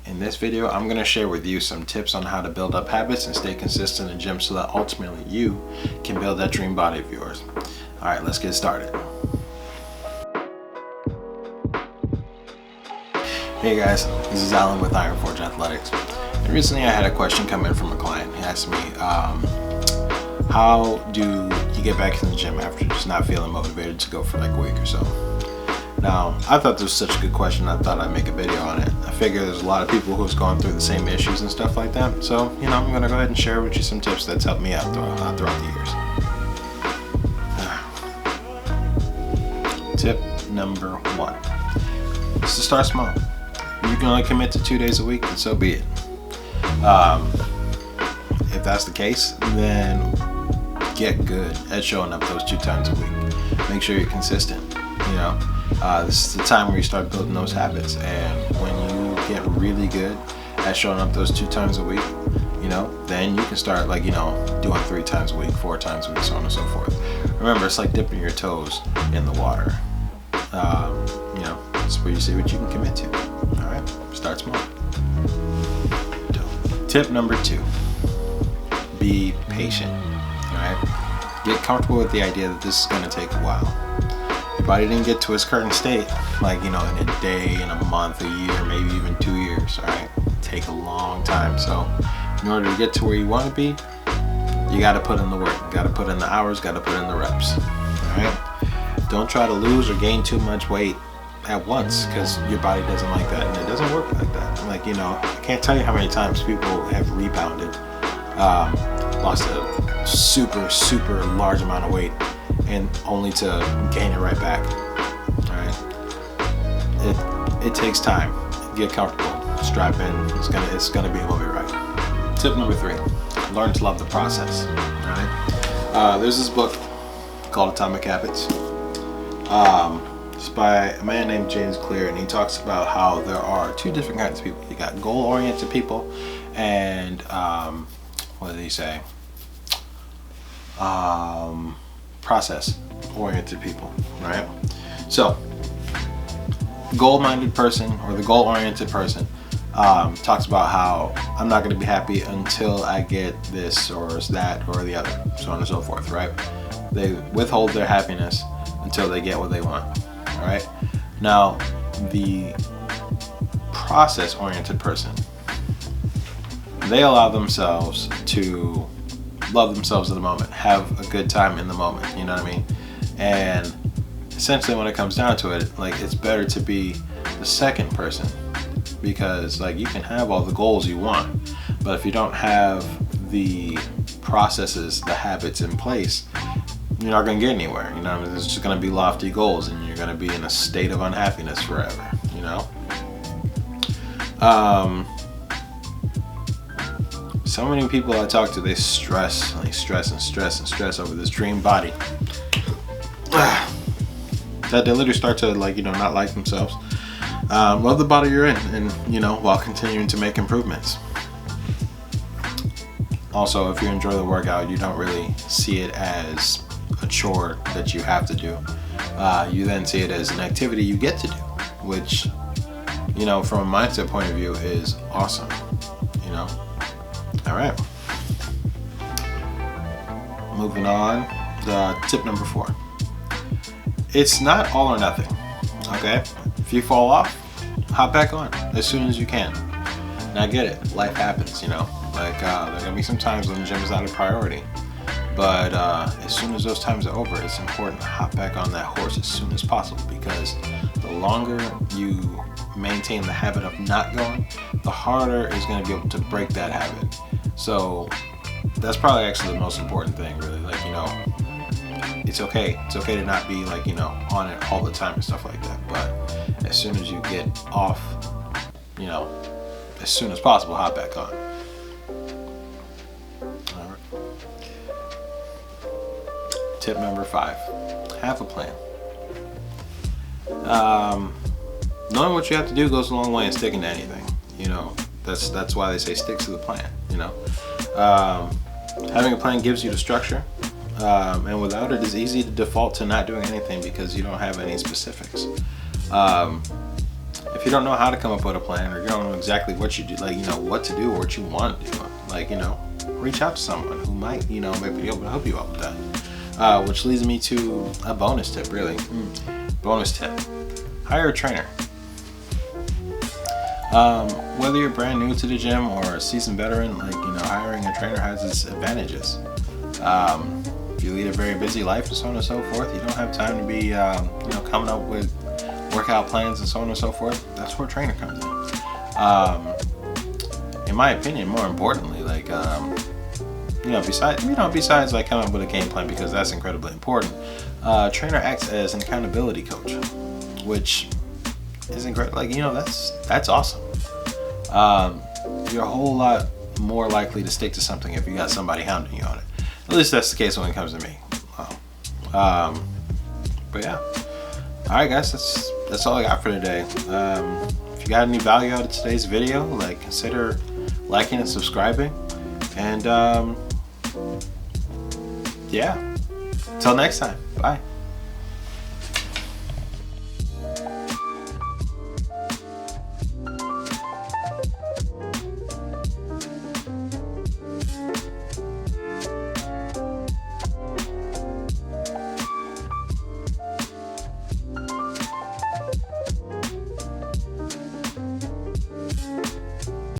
In this video, I'm going to share with you some tips on how to build up habits and stay consistent in the gym so that ultimately you can build that dream body of yours. All right, let's get started. Hey guys, this is Alan with Iron Forge Athletics. And recently I had a question come in from a client. He asked me, how do you get back in the gym after just not feeling motivated to go for like a week or so? Now, I thought this was such a good question, I thought I'd make a video on it. I figure there's a lot of people who's gone through the same issues and stuff like that. So, I'm gonna go ahead and share with you some tips that's helped me out throughout the years. Tip number 1 is to start small. You can only commit to 2 days a week, and so be it. If that's the case, then get good at showing up those 2 times a week. Make sure you're consistent. This is the time where you start building those habits, and when you get really good at showing up those 2 times a week, then you can start doing 3 times a week, 4 times a week, so on and so forth. Remember, it's like dipping your toes in the water. It's where you see what you can commit to. All right, start small. Tip number 2, be patient. All right, get comfortable with the idea that this is going to take a while. Your body didn't get to its current state in a day, in a month, a year, maybe even 2 years. All right, take a long time. So in order to get to where you want to be, you got to put in the work. You got to put in the hours, got to put in the reps. All right, don't try to lose or gain too much weight at once, because your body doesn't like that, and it doesn't work like that. I can't tell you how many times people have rebounded, lost a super large amount of weight, and only to gain it right back. All right, it takes time. Get comfortable, strap in. It's gonna be a little bit right. Tip number 3: learn to love the process. All right, there's this book called Atomic Habits. It's by a man named James Clear, and he talks about how there are 2 different kinds of people. You got goal-oriented people and what did he say? Process-oriented people, right? So, goal-minded person, or the goal-oriented person, talks about how I'm not going to be happy until I get this or that or the other, so on and so forth, right? They withhold their happiness until they get what they want. All right. Now, the process-oriented person, they allow themselves to love themselves in the moment, have a good time in the moment. You know what I mean? And essentially, when it comes down to it, it's better to be the second person, because you can have all the goals you want, but if you don't have the processes, the habits in place, you're not going to get anywhere. It's just going to be lofty goals, and you're going to be in a state of unhappiness forever. So many people I talk to, they stress over this dream body that they literally start to not like themselves. Love the body you're in, and while continuing to make improvements. Also, if you enjoy the workout, you don't really see it as a chore that you have to do. You then see it as an activity you get to do, which, from a mindset point of view, is awesome. All right. Moving on. Tip number 4. It's not all or nothing. Okay. If you fall off, hop back on as soon as you can. Now, I get it. Life happens. There are gonna be some times when the gym is not a priority. But as soon as those times are over, it's important to hop back on that horse as soon as possible, because the longer you maintain the habit of not going, the harder it's going to be able to break that habit. So that's probably actually the most important thing, really. It's okay. It's okay to not be on it all the time and stuff like that. But as soon as you get off, as soon as possible, hop back on. Tip number 5: have a plan. Knowing what you have to do goes a long way in sticking to anything. That's why they say stick to the plan. Having a plan gives you the structure, and without it, it's easy to default to not doing anything because you don't have any specifics. if you don't know how to come up with a plan, or you don't know exactly what you do, like, you know, what to do or what you want to do, like, you know, reach out to someone who might, you know, maybe be able to help you out with that. Which leads me to a bonus tip, really. Bonus tip: hire a trainer. Whether you're brand new to the gym or a seasoned veteran, like, you know, hiring a trainer has its advantages. If you lead a very busy life and so on and so forth, you don't have time to be, you know, coming up with workout plans and so on and so forth. That's where a trainer comes in. In my opinion, more importantly, like, besides like coming up with a game plan, because that's incredibly important, trainer acts as an accountability coach, which is incredible. Like, you know, that's awesome. You're a whole lot more likely to stick to something if you got somebody hounding you on it. At least that's the case when it comes to me. But yeah. Alright guys, that's all I got for today. If you got any value out of today's video, like, consider liking and subscribing. And yeah. Till next time. Bye.